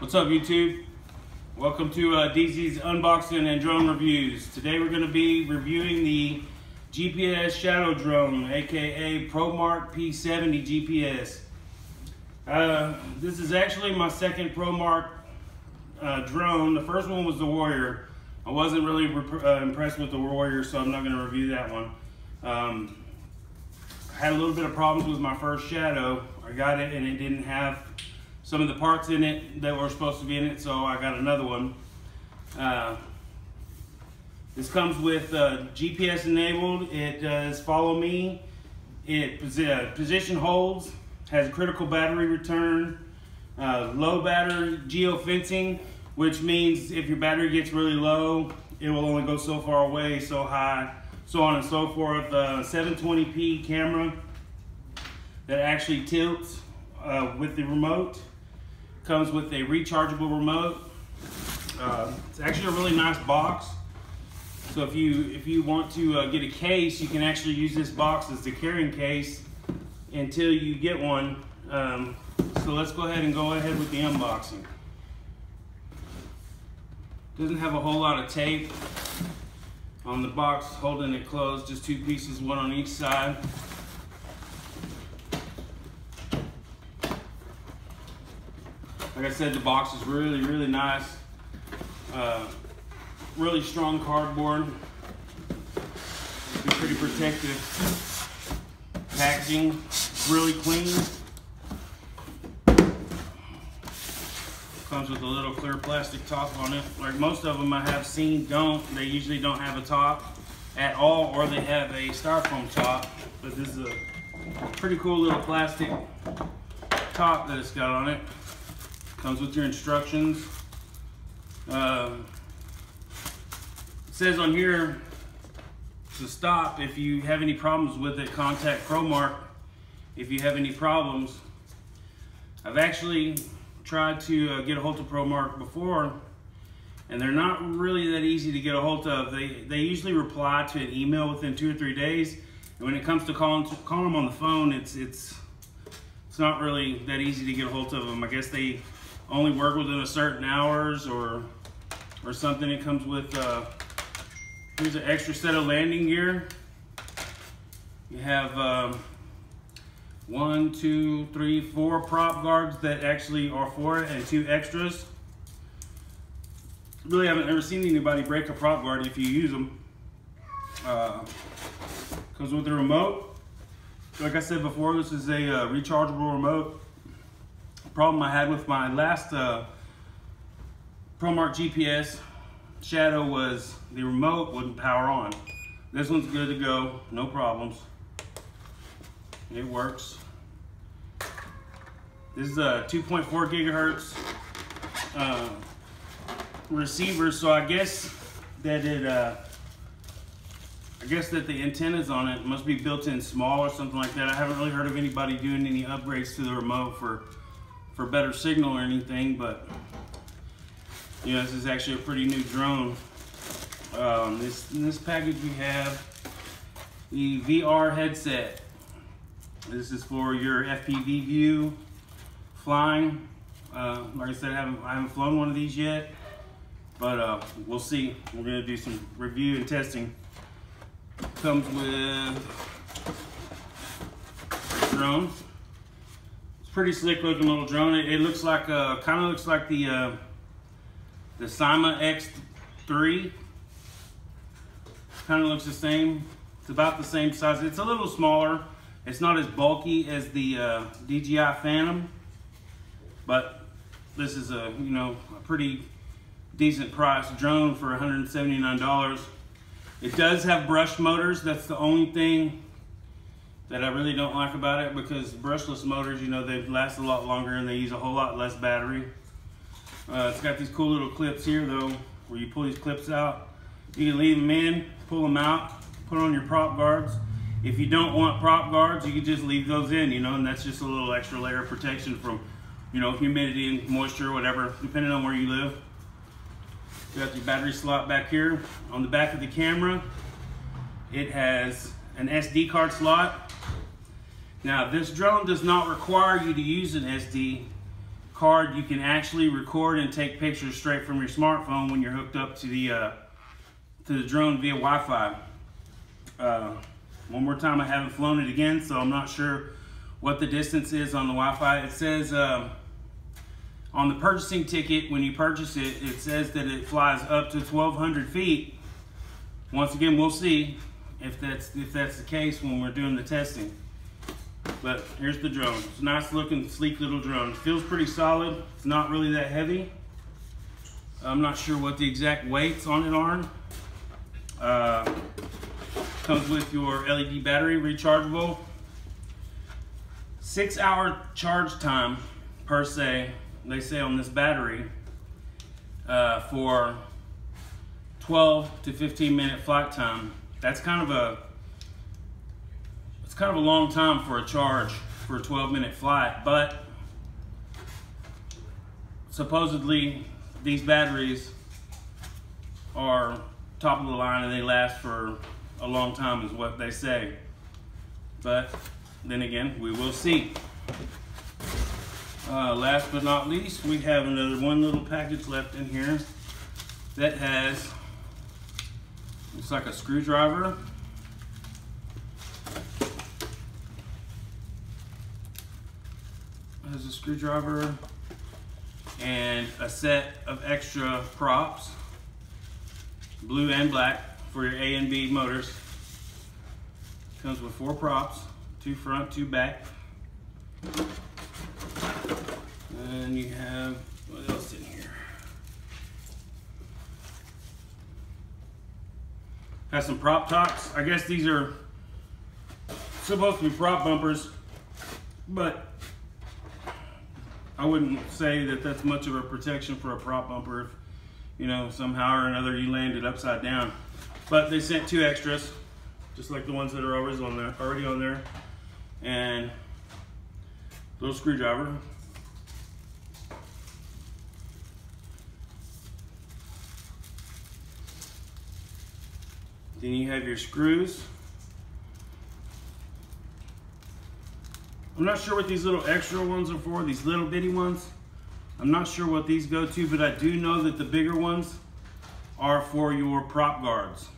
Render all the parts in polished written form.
What's up, YouTube? Welcome to DZ's unboxing and drone reviews. Today we're going to be reviewing the GPS Shadow drone, aka Promark P70-Gps. This is actually my second Promark drone. The first one was the Warrior. I wasn't really impressed with the Warrior, so I'm not going to review that one. I had a little bit of problems with my first Shadow. I got it and it didn't have some of the parts in it that were supposed to be in it, so I got another one. This comes with GPS enabled. It does follow me. It position holds, has a critical battery return, low battery geofencing, which means if your battery gets really low, it will only go so far away, so high, so on and so forth. 720p camera that actually tilts with the remote. Comes with a rechargeable remote. It's actually a really nice box. So if you want to get a case, you can actually use this box as the carrying case until you get one. So let's go ahead with the unboxing. Doesn't have a whole lot of tape on the box holding it closed. Just two pieces, one on each side. Like I said, the box is really nice. Really strong cardboard. Be pretty protective. Packaging, really clean. Comes with a little clear plastic top on it. Like most of them I have seen they usually don't have a top at all, or they have a styrofoam top. But this is a pretty cool little plastic top that it's got on it. Comes with your instructions. It says on here to stop. If you have any problems with it, contact Promark. If you have any problems, I've actually tried to get a hold of Promark before, and they're not really that easy to get a hold of. They usually reply to an email within 2 or 3 days, and when it comes to calling them on the phone, it's not really that easy to get a hold of them. I guess they only work within a certain hours or something. It comes with here's an extra set of landing gear. You have 1, 2, 3, 4 prop guards that actually are for it, and 2 extras. Really haven't ever seen anybody break a prop guard if you use them. Comes with the remote. Like I said before, this is a rechargeable remote. The problem I had with my last Promark GPS Shadow was the remote wouldn't power on. This one's good to go, no problems. It works. This is a 2.4 gigahertz receiver, so I guess that the antennas on it must be built in small or something like that. I haven't really heard of anybody doing any upgrades to the remote for better signal or anything, but you know, this is actually a pretty new drone. In this package we have the VR headset. This is for your FPV view flying. Like I said, I haven't flown one of these yet, but we'll see. We're gonna do some review and testing. Comes with a drone. It's pretty slick looking little drone. It looks like kind of looks like the Cyma X3. Kind of looks the same. It's about the same size. It's a little smaller. It's not as bulky as the DJI Phantom, but this is a pretty decent price drone for $179. It does have brushed motors. That's the only thing that I really don't like about it, because brushless motors, they last a lot longer and they use a whole lot less battery. It's got these cool little clips here though, where you pull these clips out. You can leave them in, pull them out, put on your prop guards. If you don't want prop guards, you can just leave those in, and that's just a little extra layer of protection from, humidity and moisture, whatever, depending on where you live. You got your battery slot back here. On the back of the camera, it has an SD card slot. Now, this drone does not require you to use an SD card, you can actually record and take pictures straight from your smartphone when you're hooked up to the drone via Wi-Fi. One more time, I haven't flown it again, so I'm not sure what the distance is on the Wi-Fi. It says on the purchasing ticket, when you purchase it, it says that it flies up to 1,200 feet. Once again, we'll see if that's the case when we're doing the testing. But here's the drone. It's a nice looking, sleek little drone. It feels pretty solid. It's not really that heavy. I'm not sure what the exact weights on it are. Comes with your LED battery, rechargeable. 6-hour charge time per se, they say on this battery, for 12 to 15 minute flight time. That's kind of a long time for a charge for a 12-minute flight, but supposedly these batteries are top of the line and they last for a long time is what they say. But then again, we will see. Last but not least, we have one little package left in here that has, looks like a screwdriver. Has a screwdriver and a set of extra props, blue and black, for your A and B motors. Comes with 4 props, 2 front, 2 back. And you have, what else in here? Has some prop tops. I guess these are supposed to be prop bumpers, but I wouldn't say that that's much of a protection for a prop bumper if, you know, somehow or another you landed upside down. But they sent 2 extras, just like the ones that are already on there, and little screwdriver. Then you have your screws. I'm not sure what these little extra ones are for, these little bitty ones. I'm not sure what these go to, but I do know that the bigger ones are for your prop guards.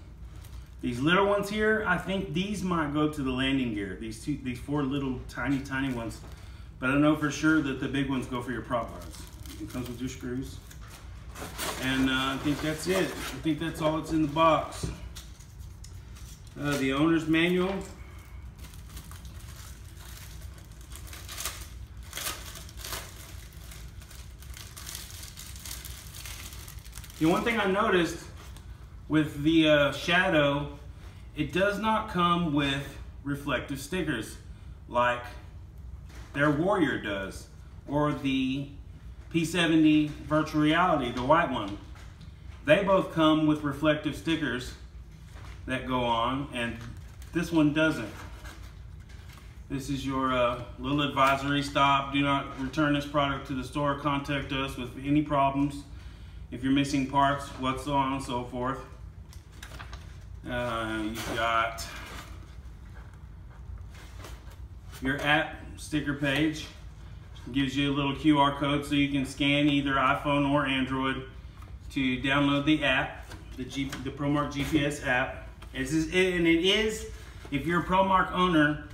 These little ones here, I think these might go to the landing gear. These 4 little tiny ones. But I know for sure that the big ones go for your prop guards. It comes with your screws. And I think that's it. I think that's all that's in the box. The owner's manual. The one thing I noticed with the Shadow, it does not come with reflective stickers like their Warrior does, or the P70 Virtual Reality, the white one. They both come with reflective stickers that go on, and this one doesn't. This is your little advisory: stop, do not return this product to the store, contact us with any problems. If you're missing parts, what's so on and so forth. You've got your app sticker page. It gives you a little QR code so you can scan either iPhone or Android to download the app, the Promark GPS app. And it is, if you're a Promark owner,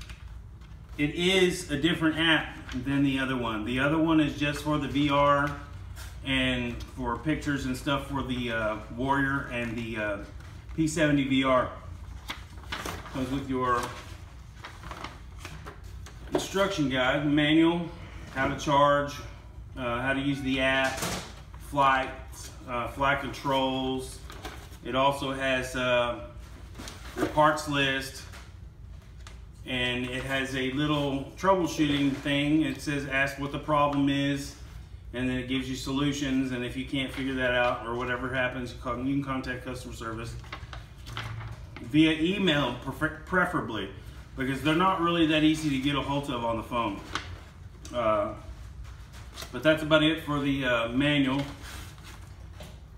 it is a different app than the other one. The other one is just for the VR and for pictures and stuff for the Warrior and the P70 VR. Comes with your instruction guide, manual, how to charge, how to use the app, flight controls. It also has your parts list, and it has a little troubleshooting thing. It says ask what the problem is, and then it gives you solutions, and if you can't figure that out or whatever happens, you can contact customer service via email, preferably, because they're not really that easy to get a hold of on the phone. But that's about it for the manual.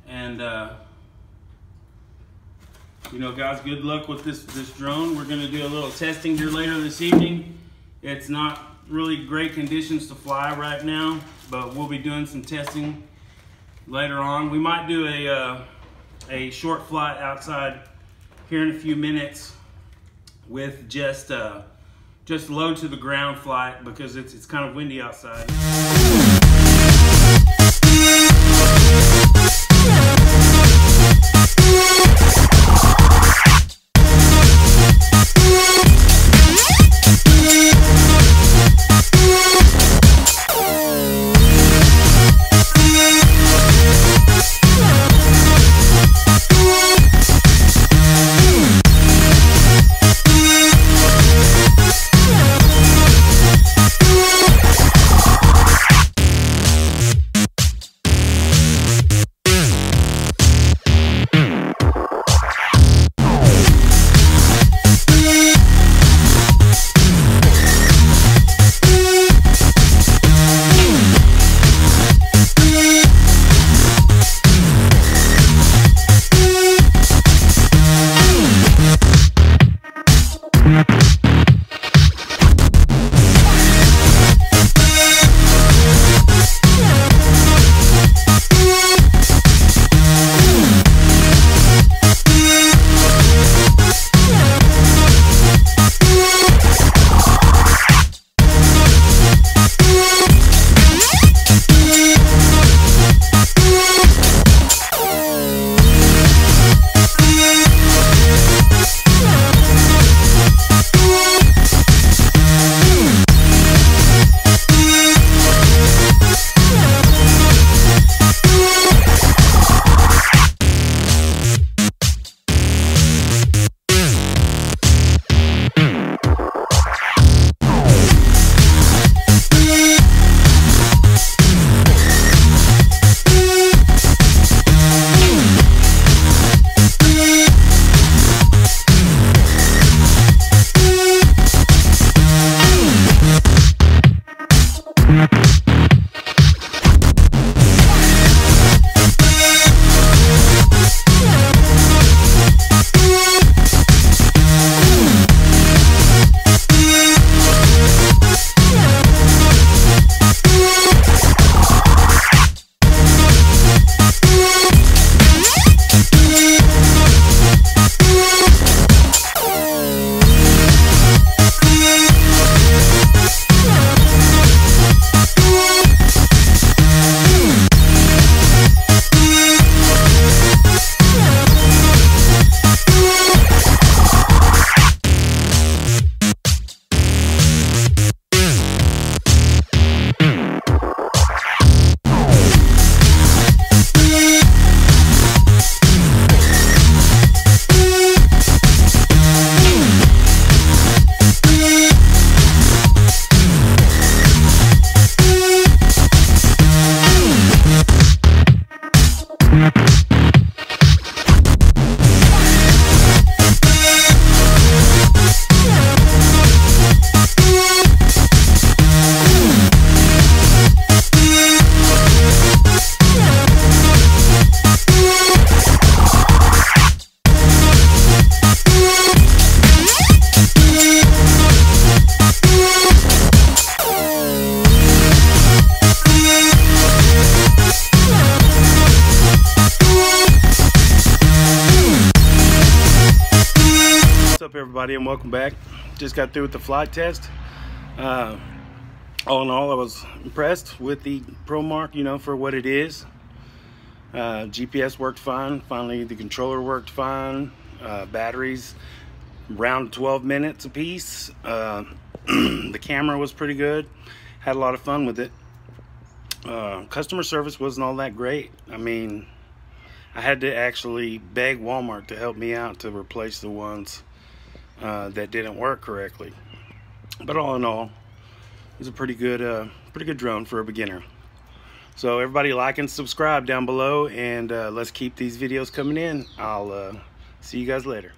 And you know, guys, good luck with this drone. We're going to do a little testing here later this evening. It's not really great conditions to fly right now, but we'll be doing some testing later on. We might do a short flight outside here in a few minutes with just low to the ground flight because it's kind of windy outside. What's up, everybody, and welcome back. Just got through with the flight test. All in all, I was impressed with the Promark, you know, for what it is. GPS worked fine. Finally, the controller worked fine. Batteries around 12 minutes a piece. The camera was pretty good. Had a lot of fun with it. Customer service wasn't all that great. I mean, I had to actually beg Walmart to help me out to replace the ones that didn't work correctly. But all in all, it was a pretty good drone for a beginner. So everybody, like and subscribe down below, and let's keep these videos coming in. I'll see you guys later.